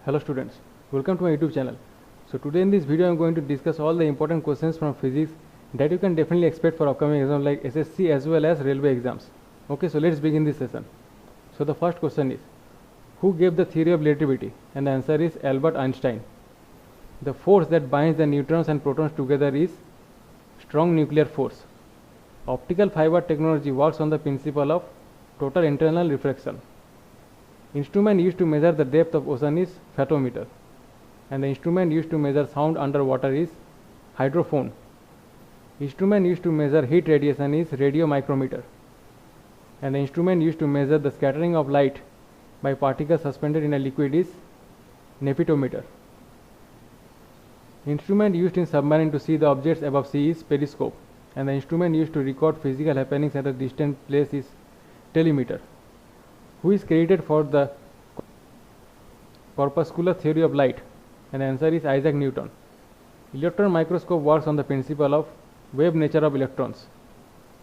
Hello students, welcome to my YouTube channel. So today in this video I am going to discuss all the important questions from physics that you can definitely expect for upcoming exams like SSC as well as railway exams. Okay, so let's begin this session. So the first question is, who gave the theory of relativity? And the answer is Albert Einstein. The force that binds the neutrons and protons together is strong nuclear force. Optical fiber technology works on the principle of total internal reflection. Instrument used to measure the depth of ocean is photometer, and the instrument used to measure sound underwater is hydrophone. Instrument used to measure heat radiation is radiomicrometer, and the instrument used to measure the scattering of light by particles suspended in a liquid is nephitometer. Instrument used in submarine to see the objects above sea is periscope, and the instrument used to record physical happenings at a distant place is telemeter. Who is credited for the corpuscular theory of light? And the answer is Isaac Newton. Electron microscope works on the principle of wave nature of electrons.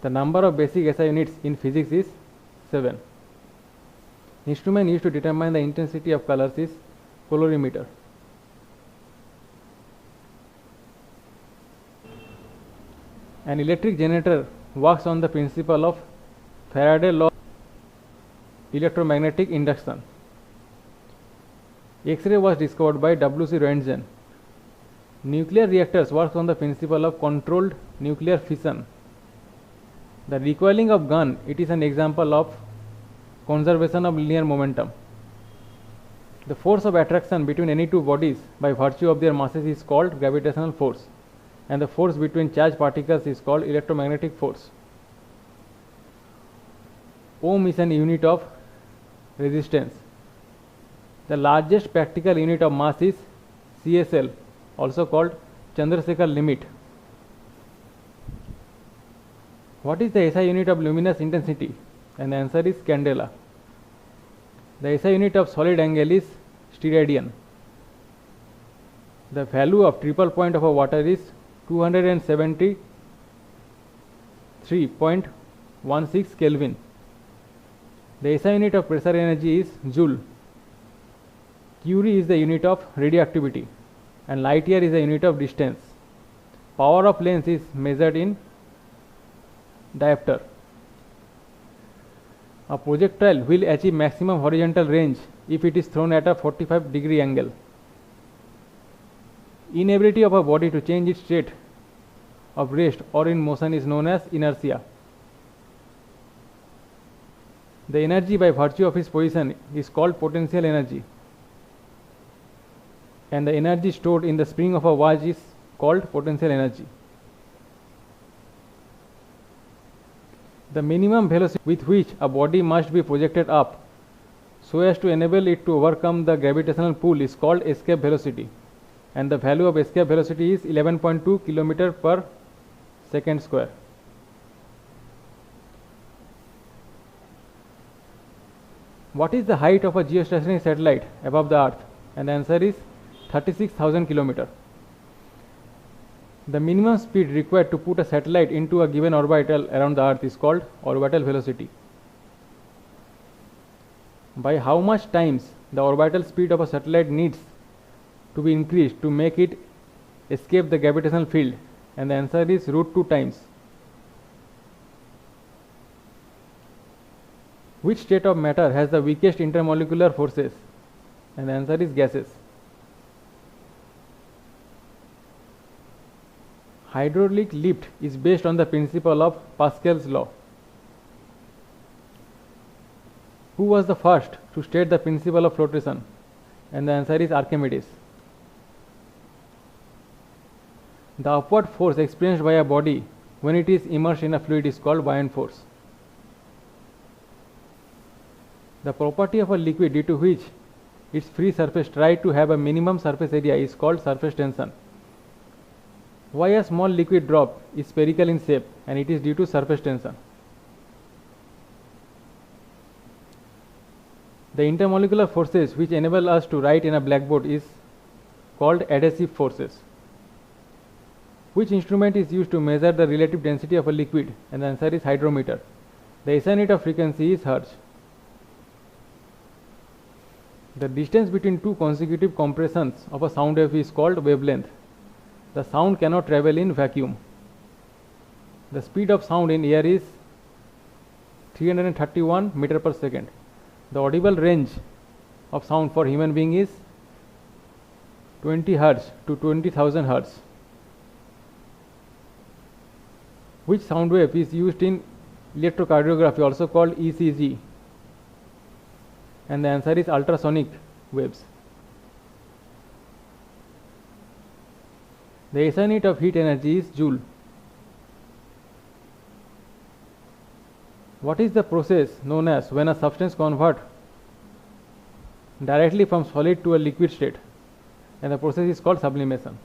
The number of basic SI units in physics is 7. Instrument used to determine the intensity of colors is colorimeter. An electric generator works on the principle of Faraday law electromagnetic induction. X-ray was discovered by W.C. Roentgen. Nuclear reactors works on the principle of controlled nuclear fission. The recoiling of gun, it is an example of conservation of linear momentum. The force of attraction between any two bodies by virtue of their masses is called gravitational force, and the force between charged particles is called electromagnetic force. Ohm is an unit of resistance. The largest practical unit of mass is CSL, also called Chandrasekhar limit. What is the SI unit of luminous intensity? And the answer is candela. The SI unit of solid angle is steradian. The value of triple point of a water is 273.16 Kelvin. The SI unit of pressure energy is joule. Curie is the unit of radioactivity, and light year is the unit of distance. Power of lens is measured in diopter. A projectile will achieve maximum horizontal range if it is thrown at a 45-degree angle. Inability of a body to change its state of rest or in motion is known as inertia. The energy by virtue of its position is called potential energy, and the energy stored in the spring of a watch is called potential energy. The minimum velocity with which a body must be projected up so as to enable it to overcome the gravitational pull is called escape velocity, and the value of escape velocity is 11.2 km per second square. What is the height of a geostationary satellite above the earth? And the answer is 36,000 km. The minimum speed required to put a satellite into a given orbital around the earth is called orbital velocity. By how much times the orbital speed of a satellite needs to be increased to make it escape the gravitational field? And the answer is √2 times. Which state of matter has the weakest intermolecular forces? And the answer is gases. Hydraulic lift is based on the principle of Pascal's law. Who was the first to state the principle of flotation? And the answer is Archimedes. The upward force experienced by a body when it is immersed in a fluid is called buoyant force. The property of a liquid due to which its free surface try to have a minimum surface area is called surface tension. Why a small liquid drop is spherical in shape? And it is due to surface tension. The intermolecular forces which enable us to write in a blackboard is called adhesive forces. Which instrument is used to measure the relative density of a liquid? And the answer is hydrometer. The SI unit of frequency is hertz. The distance between two consecutive compressions of a sound wave is called wavelength. The sound cannot travel in vacuum. The speed of sound in air is 331 meter per second. The audible range of sound for human being is 20 Hz to 20,000 Hz. Which sound wave is used in electrocardiography, also called ECG? And the answer is ultrasonic waves. The SI unit of heat energy is joule. What is the process known as when a substance converts directly from solid to a liquid state? And the process is called sublimation.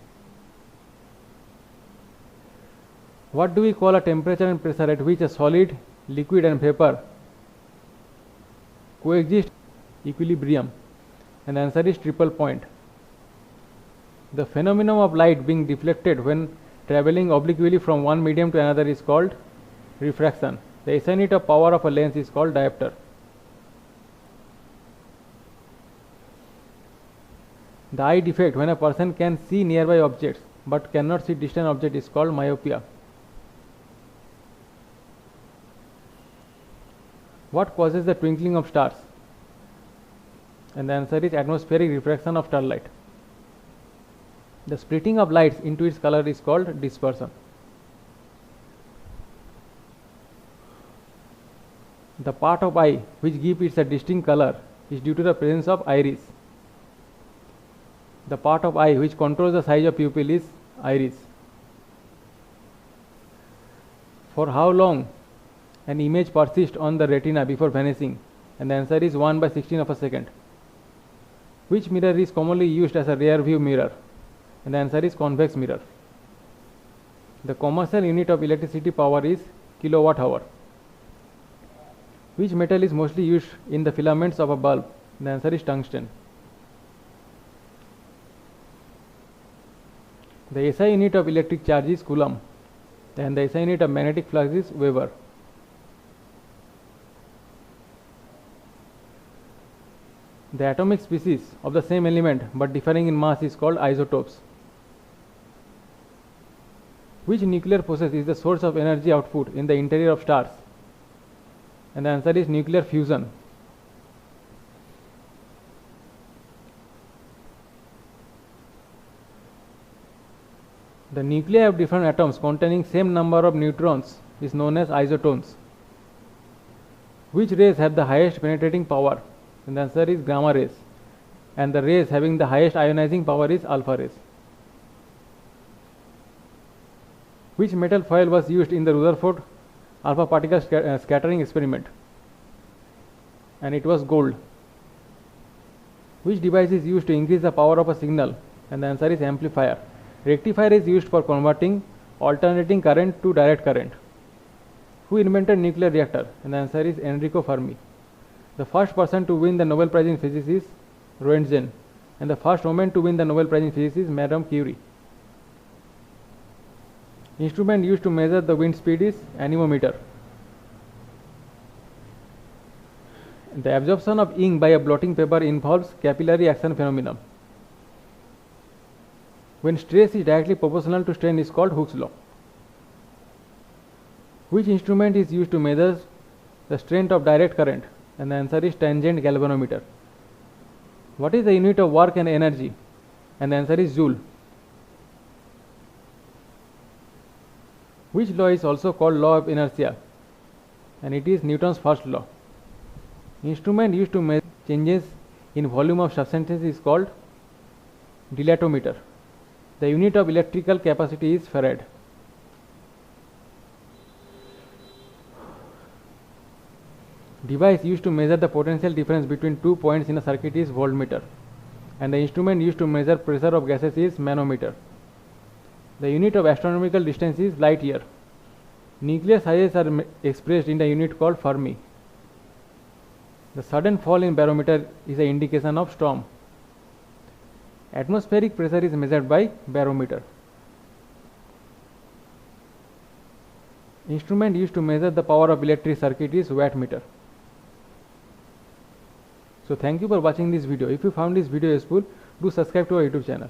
What do we call a temperature and pressure at which a solid, liquid and vapor coexist equilibrium? And the answer is triple point. The phenomenon of light being deflected when traveling obliquely from one medium to another is called refraction. The SI unit of power of a lens is called diopter. The eye defect when a person can see nearby objects but cannot see distant objects is called myopia. What causes the twinkling of stars? And the answer is atmospheric refraction of starlight. The splitting of lights into its color is called dispersion. The part of eye which gives it a distinct color is due to the presence of iris. The part of eye which controls the size of pupil is iris. For how long an image persists on the retina before vanishing? And the answer is 1/16 of a second. Which mirror is commonly used as a rear view mirror? And the answer is convex mirror. The commercial unit of electricity power is kilowatt hour. Which metal is mostly used in the filaments of a bulb? The answer is tungsten. The SI unit of electric charge is coulomb, and the SI unit of magnetic flux is Weber. The atomic species of the same element but differing in mass is called isotopes. Which nuclear process is the source of energy output in the interior of stars? And the answer is nuclear fusion. The nuclei of different atoms containing same number of neutrons is known as isotones. Which rays have the highest penetrating power? And the answer is gamma rays. And the rays having the highest ionizing power is alpha rays. Which metal foil was used in the Rutherford alpha particle scattering experiment? And it was gold. Which device is used to increase the power of a signal? And the answer is amplifier. Rectifier is used for converting alternating current to direct current. Who invented nuclear reactor? And the answer is Enrico Fermi. The first person to win the Nobel Prize in Physics is Roentgen, and the first woman to win the Nobel Prize in Physics is Madame Curie. Instrument used to measure the wind speed is anemometer. The absorption of ink by a blotting paper involves capillary action phenomenon. When stress is directly proportional to strain is called Hooke's law. Which instrument is used to measure the strength of direct current? And the answer is tangent galvanometer. What is the unit of work and energy? And the answer is joule. Which law is also called law of inertia? And it is Newton's first law. Instrument used to measure changes in volume of substances is called dilatometer. The unit of electrical capacity is farad. Device used to measure the potential difference between 2 points in a circuit is voltmeter, and the instrument used to measure pressure of gases is manometer. The unit of astronomical distance is light year. Nuclear sizes are expressed in the unit called Fermi. The sudden fall in barometer is an indication of storm. Atmospheric pressure is measured by barometer. Instrument used to measure the power of electric circuit is wattmeter. So thank you for watching this video. If you found this video useful, do subscribe to our YouTube channel.